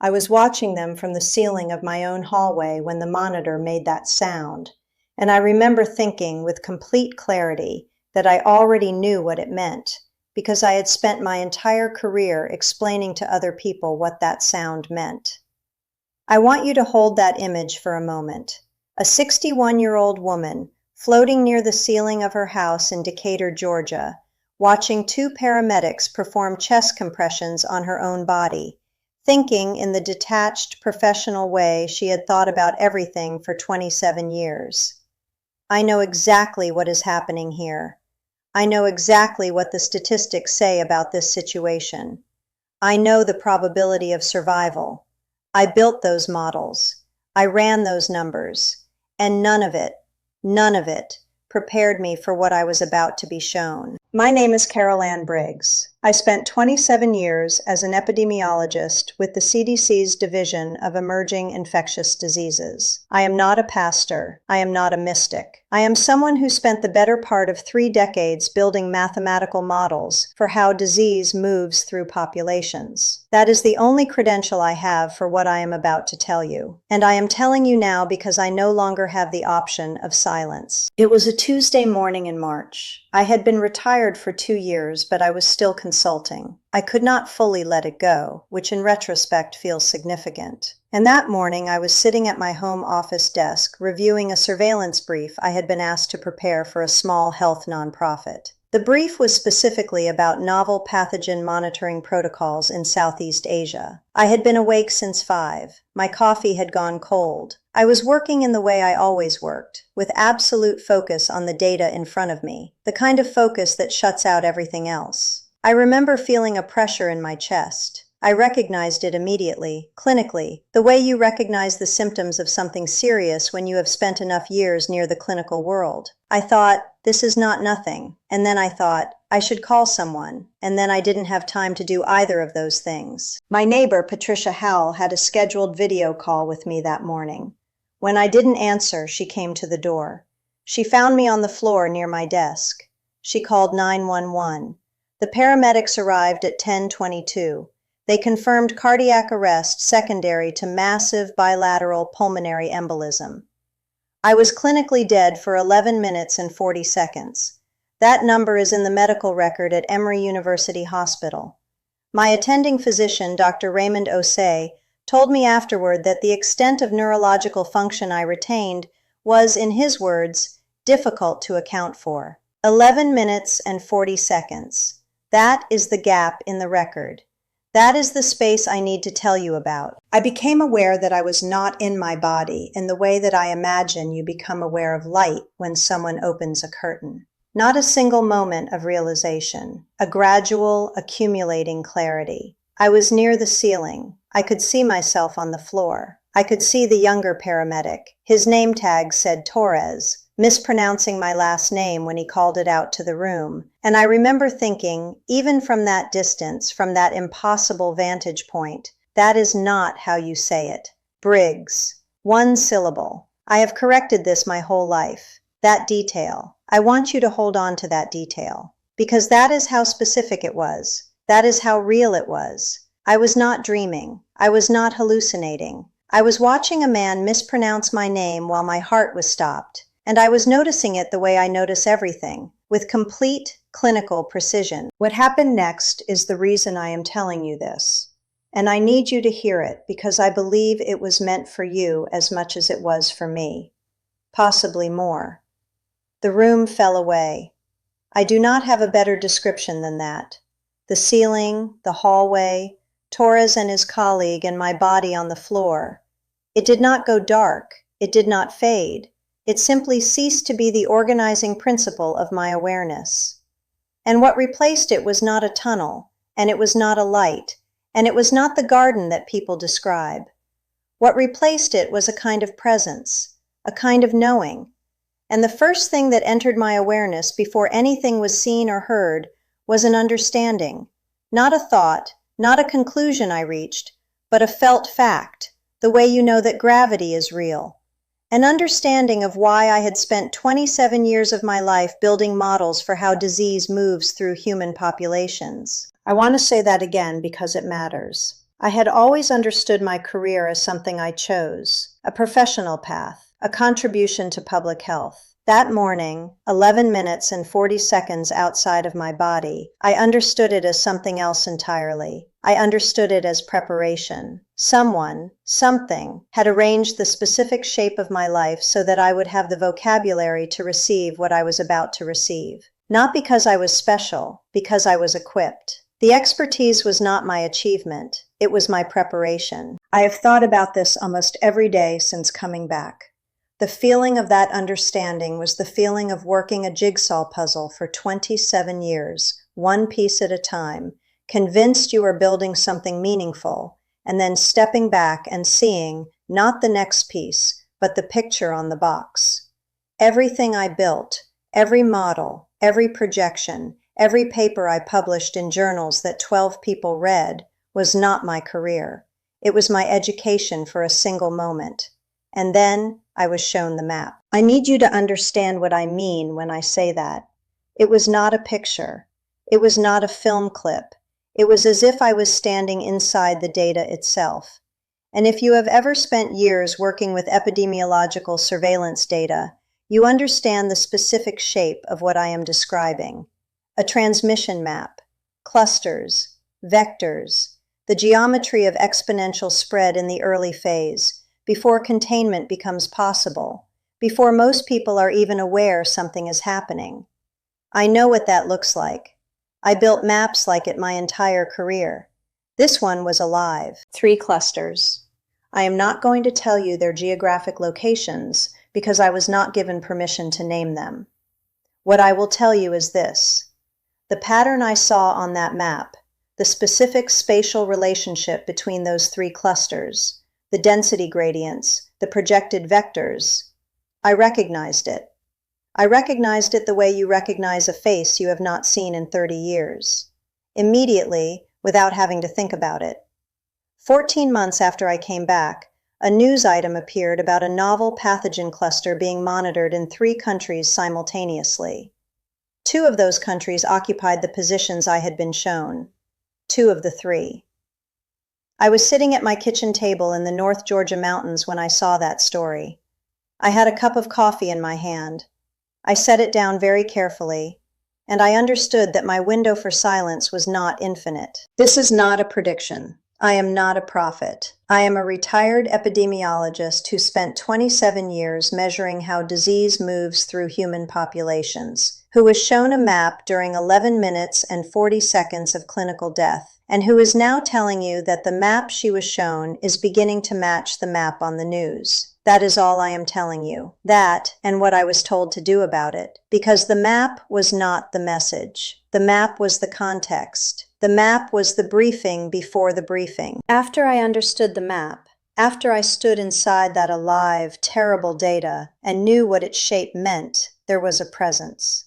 I was watching them from the ceiling of my own hallway when the monitor made that sound, and I remember thinking with complete clarity that I already knew what it meant, because I had spent my entire career explaining to other people what that sound meant. I want you to hold that image for a moment. A 61-year-old woman floating near the ceiling of her house in Decatur, Georgia, watching two paramedics perform chest compressions on her own body, thinking in the detached, professional way she had thought about everything for 27 years. I know exactly what is happening here. I know exactly what the statistics say about this situation. I know the probability of survival. I built those models. I ran those numbers. And none of it prepared me for what I was about to be shown. My name is Carol Ann Briggs. I spent 27 years as an epidemiologist with the CDC's Division of Emerging Infectious Diseases. I am not a pastor. I am not a mystic. I am someone who spent the better part of 3 decades building mathematical models for how disease moves through populations. That is the only credential I have for what I am about to tell you. And I am telling you now because I no longer have the option of silence. It was a Tuesday morning in March. I had been retired for 2 years, but I was still consulting. I could not fully let it go, which in retrospect feels significant. And that morning I was sitting at my home office desk reviewing a surveillance brief I had been asked to prepare for a small health nonprofit. The brief was specifically about novel pathogen monitoring protocols in Southeast Asia. I had been awake since 5. My coffee had gone cold. I was working in the way I always worked, with absolute focus on the data in front of me, the kind of focus that shuts out everything else. I remember feeling a pressure in my chest. I recognized it immediately, clinically, the way you recognize the symptoms of something serious when you have spent enough years near the clinical world. I thought, this is not nothing. And then I thought, I should call someone. And then I didn't have time to do either of those things. My neighbor, Patricia Howell, had a scheduled video call with me that morning. When I didn't answer, she came to the door. She found me on the floor near my desk. She called 911. The paramedics arrived at 10:22. They confirmed cardiac arrest secondary to massive bilateral pulmonary embolism. I was clinically dead for 11 minutes and 40 seconds. That number is in the medical record at Emory University Hospital. My attending physician, Dr. Raymond Osei, told me afterward that the extent of neurological function I retained was, in his words, difficult to account for. 11 minutes and 40 seconds. That is the gap in the record. That is the space I need to tell you about. I became aware that I was not in my body in the way that I imagine you become aware of light when someone opens a curtain. Not a single moment of realization, a gradual, accumulating clarity. I was near the ceiling. I could see myself on the floor. I could see the younger paramedic. His name tag said Torres, mispronouncing my last name when he called it out to the room. And I remember thinking, even from that distance, from that impossible vantage point, that is not how you say it. Briggs. 1 syllable. I have corrected this my whole life. That detail. I want you to hold on to that detail. Because that is how specific it was. That is how real it was. I was not dreaming. I was not hallucinating. I was watching a man mispronounce my name while my heart was stopped. And I was noticing it the way I notice everything, with complete clinical precision. What happened next is the reason I am telling you this. And I need you to hear it because I believe it was meant for you as much as it was for me. Possibly more. The room fell away. I do not have a better description than that. The ceiling, the hallway, Torres and his colleague, and my body on the floor. It did not go dark. It did not fade. It simply ceased to be the organizing principle of my awareness. And what replaced it was not a tunnel, and it was not a light, and it was not the garden that people describe. What replaced it was a kind of presence, a kind of knowing. And the first thing that entered my awareness before anything was seen or heard was an understanding, not a thought, not a conclusion I reached, but a felt fact, the way you know that gravity is real. An understanding of why I had spent 27 years of my life building models for how disease moves through human populations. I want to say that again because it matters. I had always understood my career as something I chose, a professional path, a contribution to public health. That morning, 11 minutes and 40 seconds outside of my body, I understood it as something else entirely. I understood it as preparation. Someone, something, had arranged the specific shape of my life so that I would have the vocabulary to receive what I was about to receive. Not because I was special, because I was equipped. The expertise was not my achievement, it was my preparation. I have thought about this almost every day since coming back. The feeling of that understanding was the feeling of working a jigsaw puzzle for 27 years, one piece at a time, convinced you are building something meaningful, and then stepping back and seeing not the next piece, but the picture on the box. Everything I built, every model, every projection, every paper I published in journals that 12 people read was not my career. It was my education for a single moment. And then I was shown the map. I need you to understand what I mean when I say that. It was not a picture. It was not a film clip. It was as if I was standing inside the data itself. And if you have ever spent years working with epidemiological surveillance data, you understand the specific shape of what I am describing. A transmission map, clusters, vectors, the geometry of exponential spread in the early phase, before containment becomes possible, before most people are even aware something is happening. I know what that looks like. I built maps like it my entire career. This one was alive. 3 clusters. I am not going to tell you their geographic locations because I was not given permission to name them. What I will tell you is this. The pattern I saw on that map, the specific spatial relationship between those 3 clusters, the density gradients, the projected vectors, I recognized it. I recognized it the way you recognize a face you have not seen in 30 years. Immediately, without having to think about it. 14 months after I came back, a news item appeared about a novel pathogen cluster being monitored in 3 countries simultaneously. 2 of those countries occupied the positions I had been shown. 2 of the 3. I was sitting at my kitchen table in the North Georgia mountains when I saw that story. I had a cup of coffee in my hand. I set it down very carefully, and I understood that my window for silence was not infinite. This is not a prediction. I am not a prophet. I am a retired epidemiologist who spent 27 years measuring how disease moves through human populations, who was shown a map during 11 minutes and 40 seconds of clinical death, and who is now telling you that the map she was shown is beginning to match the map on the news. That is all I am telling you. That, and what I was told to do about it. Because the map was not the message. The map was the context. The map was the briefing before the briefing. After I understood the map, after I stood inside that alive, terrible data and knew what its shape meant, there was a presence.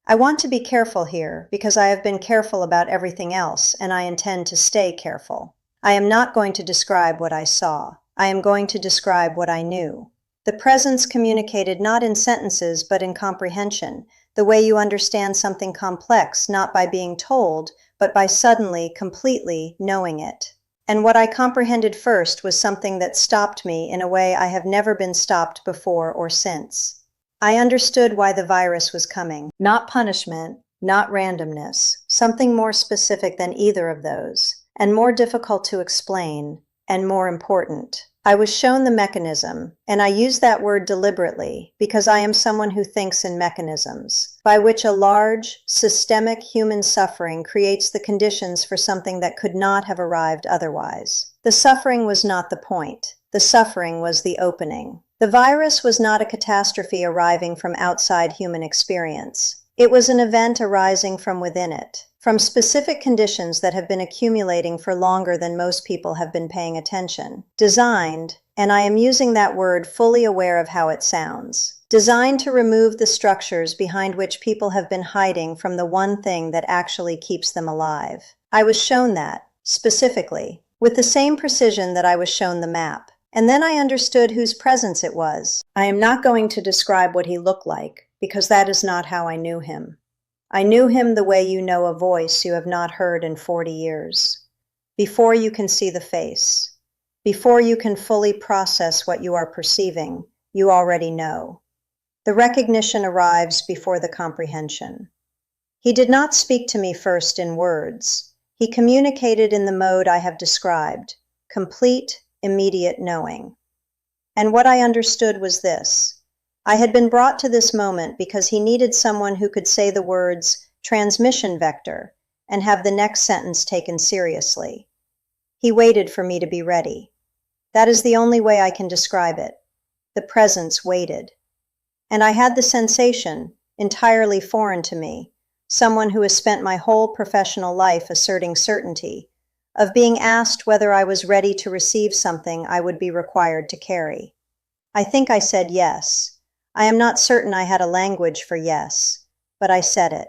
I want to be careful here because I have been careful about everything else, and I intend to stay careful. I am not going to describe what I saw. I am going to describe what I knew. The presence communicated not in sentences but in comprehension, the way you understand something complex not by being told, but by suddenly, completely knowing it. And what I comprehended first was something that stopped me in a way I have never been stopped before or since. I understood why the virus was coming. Not punishment, not randomness, something more specific than either of those, and more difficult to explain, and more important. I was shown the mechanism, and I use that word deliberately because I am someone who thinks in mechanisms, by which a large, systemic human suffering creates the conditions for something that could not have arrived otherwise. The suffering was not the point. The suffering was the opening. The virus was not a catastrophe arriving from outside human experience. It was an event arising from within it, from specific conditions that have been accumulating for longer than most people have been paying attention. Designed, and I am using that word fully aware of how it sounds, designed to remove the structures behind which people have been hiding from the one thing that actually keeps them alive. I was shown that, specifically, with the same precision that I was shown the map. And then I understood whose presence it was. I am not going to describe what he looked like, because that is not how I knew him. I knew him the way you know a voice you have not heard in 40 years. before you can see the face, before you can fully process what you are perceiving, you already know. The recognition arrives before the comprehension. He did not speak to me first in words. He communicated in the mode I have described, complete, immediate knowing. And what I understood was this. I had been brought to this moment because he needed someone who could say the words transmission vector and have the next sentence taken seriously. He waited for me to be ready. That is the only way I can describe it. The presence waited. And I had the sensation, entirely foreign to me, someone who has spent my whole professional life asserting certainty, of being asked whether I was ready to receive something I would be required to carry. I think I said yes. I am not certain I had a language for yes, but I said it.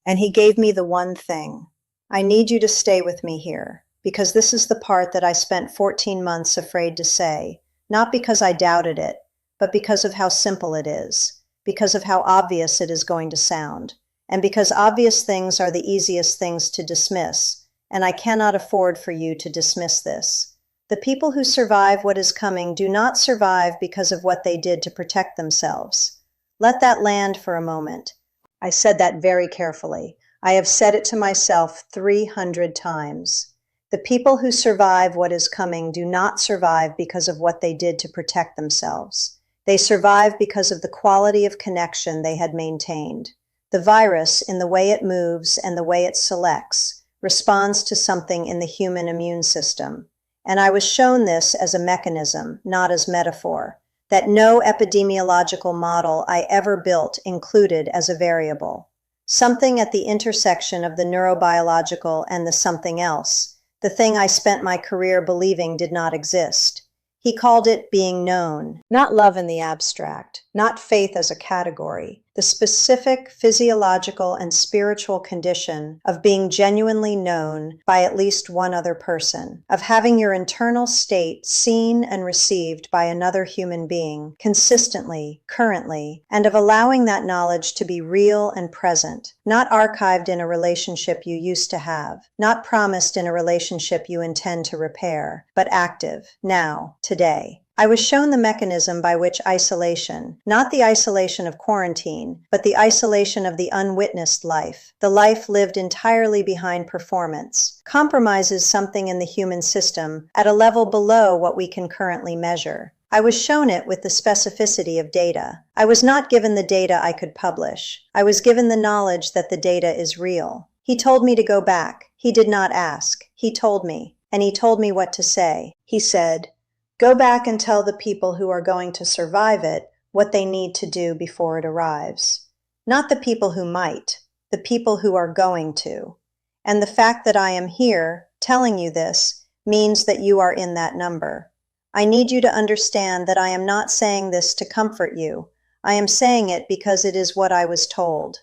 And he gave me the one thing. I need you to stay with me here, because this is the part that I spent 14 months afraid to say, not because I doubted it, but because of how simple it is, because of how obvious it is going to sound, and because obvious things are the easiest things to dismiss, and I cannot afford for you to dismiss this. The people who survive what is coming do not survive because of what they did to protect themselves. Let that land for a moment. I said that very carefully. I have said it to myself 300 times. The people who survive what is coming do not survive because of what they did to protect themselves. They survive because of the quality of connection they had maintained. The virus, in the way it moves and the way it selects, responds to something in the human immune system. And I was shown this as a mechanism, not as metaphor, that no epidemiological model I ever built included as a variable. Something at the intersection of the neurobiological and the something else, the thing I spent my career believing did not exist. He called it being known, not love in the abstract, not faith as a category, the specific physiological and spiritual condition of being genuinely known by at least one other person, of having your internal state seen and received by another human being consistently, currently, and of allowing that knowledge to be real and present, not archived in a relationship you used to have, not promised in a relationship you intend to repair, but active, now, today. I was shown the mechanism by which isolation, not the isolation of quarantine, but the isolation of the unwitnessed life, the life lived entirely behind performance, compromises something in the human system at a level below what we can currently measure. I was shown it with the specificity of data. I was not given the data I could publish. I was given the knowledge that the data is real. He told me to go back. He did not ask. He told me, and he told me what to say. He said, "Go back and tell the people who are going to survive it what they need to do before it arrives." Not the people who might, the people who are going to. And the fact that I am here telling you this means that you are in that number. I need you to understand that I am not saying this to comfort you. I am saying it because it is what I was told.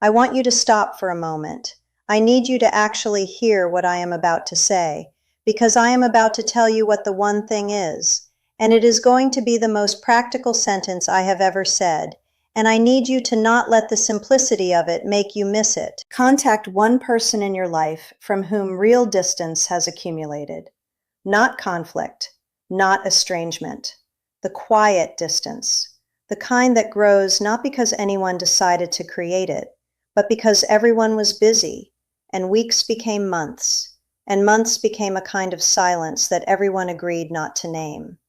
I want you to stop for a moment. I need you to actually hear what I am about to say, because I am about to tell you what the one thing is, and it is going to be the most practical sentence I have ever said, and I need you to not let the simplicity of it make you miss it. Contact one person in your life from whom real distance has accumulated. Not conflict, not estrangement. The quiet distance. The kind that grows not because anyone decided to create it, but because everyone was busy, and weeks became months, and months became a kind of silence that everyone agreed not to name.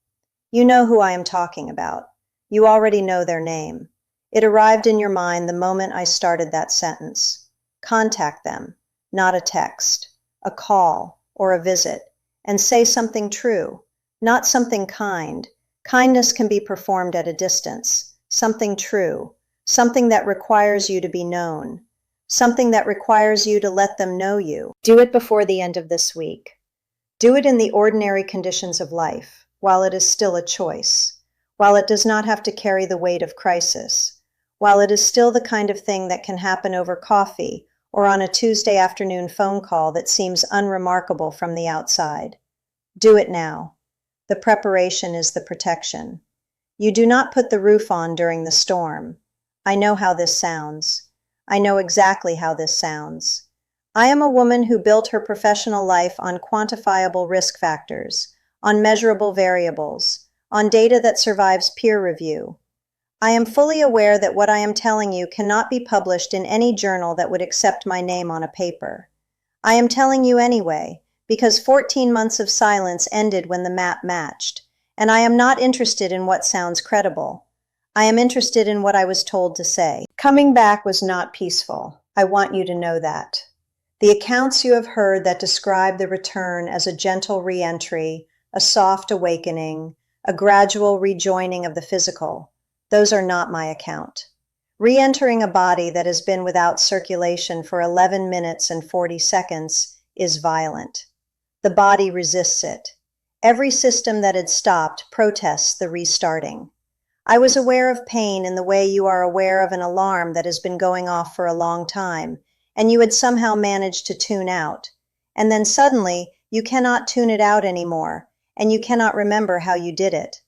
You know who I am talking about. You already know their name. It arrived in your mind the moment I started that sentence. Contact them, not a text, a call, or a visit, and say something true, not something kind. Kindness can be performed at a distance. Something true, something that requires you to be known, something that requires you to let them know you. Do it before the end of this week. Do it in the ordinary conditions of life, while it is still a choice, while it does not have to carry the weight of crisis, while it is still the kind of thing that can happen over coffee or on a Tuesday afternoon phone call that seems unremarkable from the outside. Do it now. The preparation is the protection. You do not put the roof on during the storm. I know how this sounds. I know exactly how this sounds. I am a woman who built her professional life on quantifiable risk factors, on measurable variables, on data that survives peer review. I am fully aware that what I am telling you cannot be published in any journal that would accept my name on a paper. I am telling you anyway, because 14 months of silence ended when the map matched, and I am not interested in what sounds credible. I am interested in what I was told to say. Coming back was not peaceful. I want you to know that. The accounts you have heard that describe the return as a gentle re-entry, a soft awakening, a gradual rejoining of the physical, those are not my account. Re-entering a body that has been without circulation for 11 minutes and 40 seconds is violent. The body resists it. Every system that had stopped protests the restarting. I was aware of pain in the way you are aware of an alarm that has been going off for a long time, and you had somehow managed to tune out. And then suddenly, you cannot tune it out anymore, and you cannot remember how you did it.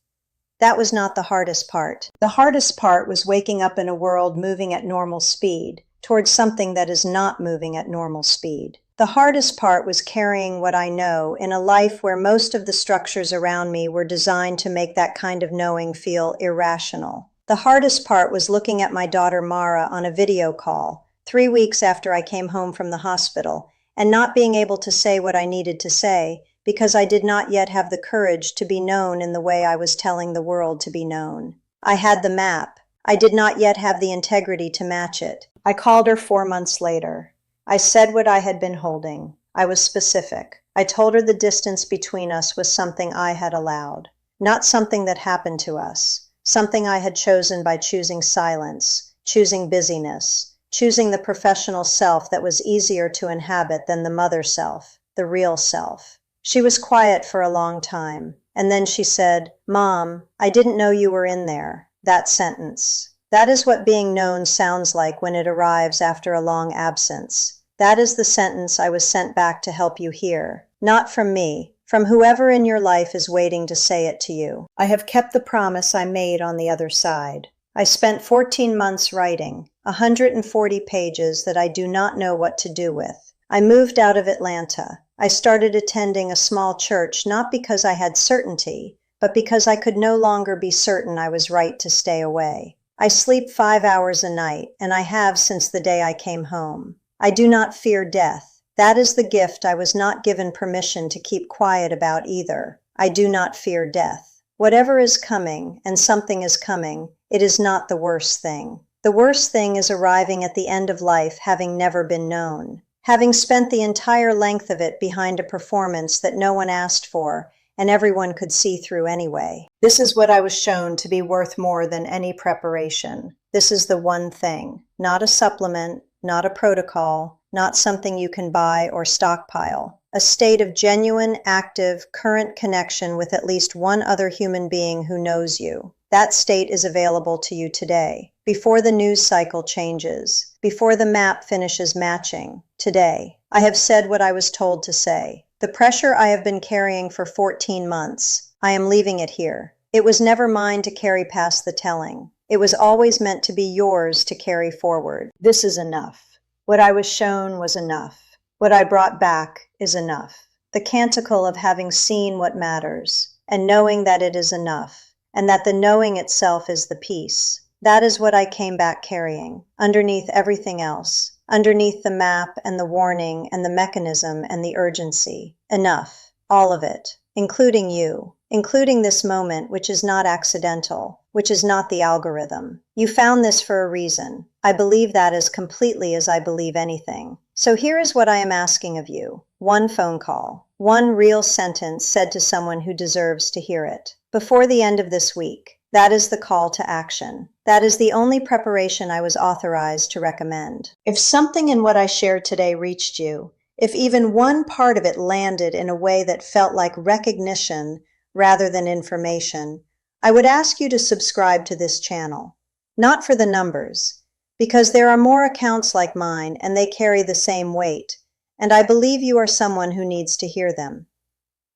That was not the hardest part. The hardest part was waking up in a world moving at normal speed, towards something that is not moving at normal speed. The hardest part was carrying what I know in a life where most of the structures around me were designed to make that kind of knowing feel irrational. The hardest part was looking at my daughter Mara on a video call, 3 weeks after I came home from the hospital, and not being able to say what I needed to say, because I did not yet have the courage to be known in the way I was telling the world to be known. I had the map. I did not yet have the integrity to match it. I called her 4 months later. I said what I had been holding. I was specific. I told her the distance between us was something I had allowed, not something that happened to us, something I had chosen by choosing silence, choosing busyness, choosing the professional self that was easier to inhabit than the mother self, the real self. She was quiet for a long time, and then she said, "Mom, I didn't know you were in there." That sentence. That is what being known sounds like when it arrives after a long absence. That is the sentence I was sent back to help you hear. Not from me, from whoever in your life is waiting to say it to you. I have kept the promise I made on the other side. I spent 14 months writing, 140 pages that I do not know what to do with. I moved out of Atlanta. I started attending a small church not because I had certainty, but because I could no longer be certain I was right to stay away. I sleep 5 hours a night, and I have since the day I came home. I do not fear death. That is the gift I was not given permission to keep quiet about either. I do not fear death. Whatever is coming, and something is coming, it is not the worst thing. The worst thing is arriving at the end of life having never been known, having spent the entire length of it behind a performance that no one asked for, and everyone could see through anyway. This is what I was shown to be worth more than any preparation. This is the one thing, not a supplement, not a protocol, not something you can buy or stockpile. A state of genuine, active, current connection with at least one other human being who knows you. That state is available to you today, before the news cycle changes, before the map finishes matching, today. I have said what I was told to say. The pressure I have been carrying for 14 months, I am leaving it here. It was never mine to carry past the telling. It was always meant to be yours to carry forward. This is enough. What I was shown was enough. What I brought back is enough. The canticle of having seen what matters, and knowing that it is enough, and that the knowing itself is the peace. That is what I came back carrying, underneath everything else, underneath the map and the warning and the mechanism and the urgency. Enough, all of it, including you, including this moment which is not accidental, which is not the algorithm. You found this for a reason. I believe that as completely as I believe anything. So here is what I am asking of you. One phone call, one real sentence said to someone who deserves to hear it. Before the end of this week. That is the call to action. That is the only preparation I was authorized to recommend. If something in what I shared today reached you, if even one part of it landed in a way that felt like recognition rather than information, I would ask you to subscribe to this channel. Not for the numbers, because there are more accounts like mine and they carry the same weight, and I believe you are someone who needs to hear them.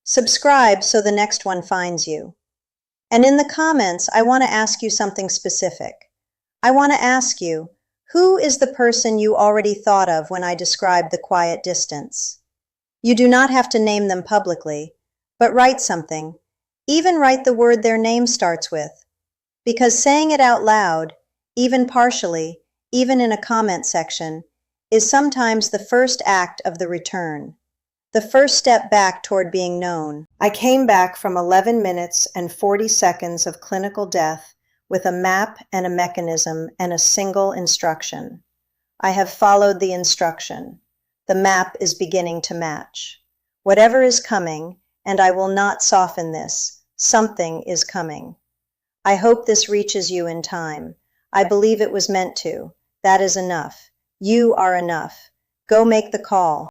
Subscribe so the next one finds you. And in the comments, I want to ask you something specific. I want to ask you, Who is the person you already thought of when I described the quiet distance? You do not have to name them publicly, but write something. Even write the word their name starts with. Because saying it out loud, even partially, even in a comment section, is sometimes the first act of the return, the first step back toward being known. I came back from 11 minutes and 40 seconds of clinical death with a map and a mechanism and a single instruction. I have followed the instruction. The map is beginning to match. Whatever is coming, and I will not soften this, something is coming. I hope this reaches you in time. I believe it was meant to. That is enough. You are enough. Go make the call.